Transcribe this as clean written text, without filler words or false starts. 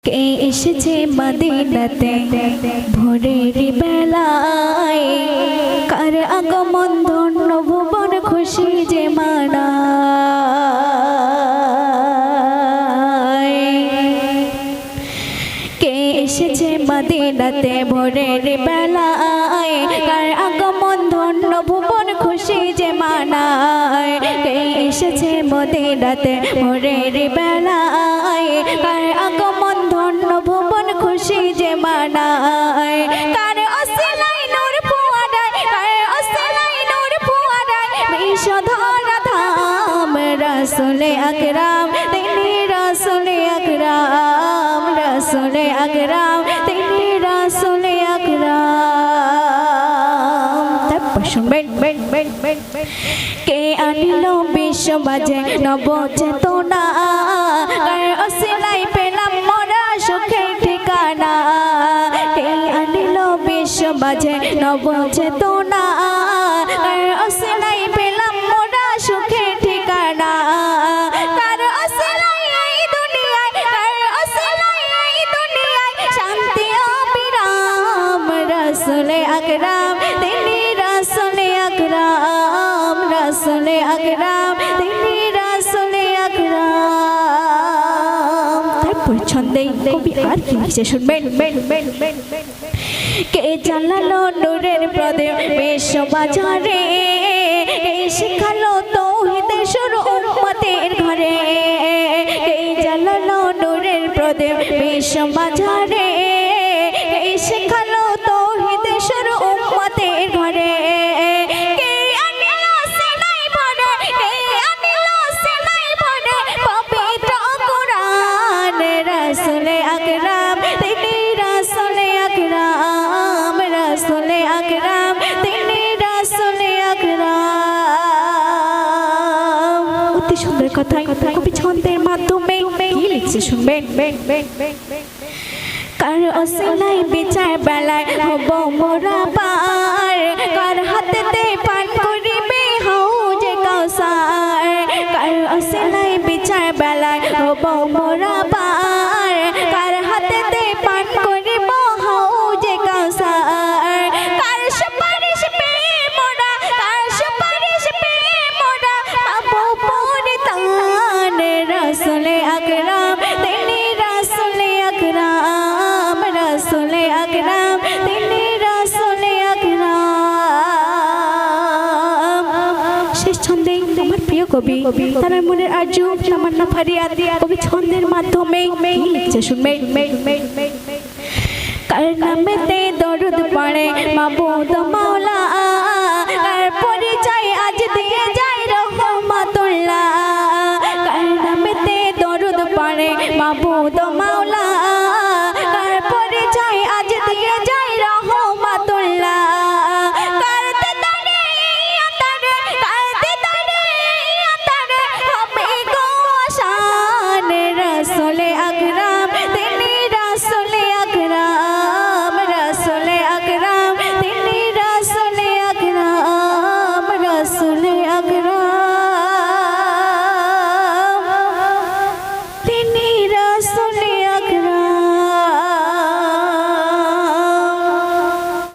কে এসেছে মদিনাতে ভোরের বেলায়, কার আগমন ধন্য ভুবন খুশি যে মানায়। কে এসেছে মদিনাতে ভোরের বেলায়, কার আগমন ধন্য ভুবন খুশি যে মানায়। কে এসেছে মদিনাতে ভোরের বেলায়, কার আগমন ধন্য ভুবন খুশি যে মানায়। কার অসিলায় নূর ফুয়ারায়, কার অসিলায় নূর ফুয়ারায় বিষধরা ধাম। রাসূলে আকরাম তিনি রাসূলে আকরাম, রাসূলে আকরাম তিনি রাসূলে আকরাম। তারপর শুনবেন কে আনিল বিশ্ব মাঝে নব চেতনা, কার অসিলায় পেলাম মোরা সুখের ঠিকানা। কে আনিল বিশ্ব মাঝে নব চেতনা, কার অসিলায় পেলাম মোরা সুখের ঠিকানা। কার অসিলায় এই দুনিয়ায়, কার অসিলায় এই দুনিয়ায় শান্তি অবিরাম। রাসূলে আকরাম তিনি রাসূলে আকরাম, রাসূলে আকরাম তিনি রাসূলে আকরাম। তারপর ছন্দে কবি আর কি লিখছে শুনবেন। কে জ্বালালো নূরের প্রদীপ বিশ্ব বাজারে, কে শিখালো তাওহীদের সুর উম্মতের ঘরে। কে জ্বালালো নূরের প্রদীপ বিশ্ব বাজারে, কে শিখালো তাওহীদের সুর উম্মতের ঘরে। কে আনিলো সিনাই ভরে, কে আনিলো সিনাই ভরে পবিত্র কুরআন। রাসূলে আকরাম তিনি রাসূলে আকরাম, রাসূলে আকরাম তিনি রাসূলে আকরাম। অতি সুন্দর কথায় কবি ছন্দের মাধ্যমে কি লিখছে শুনবেন। কার অসিলায় বিচার বেলায় হব মোরা পার, কার হাতেতে পান করিবে হাউজে কাউসার। কার অসিলায় বিচার বেলায় হব মোরা পার, কার হাতেতে পান করিব হাউজে কাউসার। কার সুপারিশ পেয়ে মোরা, কার সুপারিশ পেয়ে মোরা পাবো পরিত্রাণ। রাসূলে আকরাম তিনি রাসূলে আকরাম, রাসূলে আকরাম তিনি রাসূলে আকরাম। শেষ ছন্দে আমার প্রিয় কবি তার মনের আরজু সামান্য ফারিয়াদ কবি ছন্দের মাধ্যমে কি লিখছে শুনবেন। কার নামেতে দরুদ পড়ে মাবুদ মাওলা, কার পরিচয় আজ দিয়ে যায় রহমাতুল্লাহ। কার নামেতে দরুদ পড়ে মাবুদ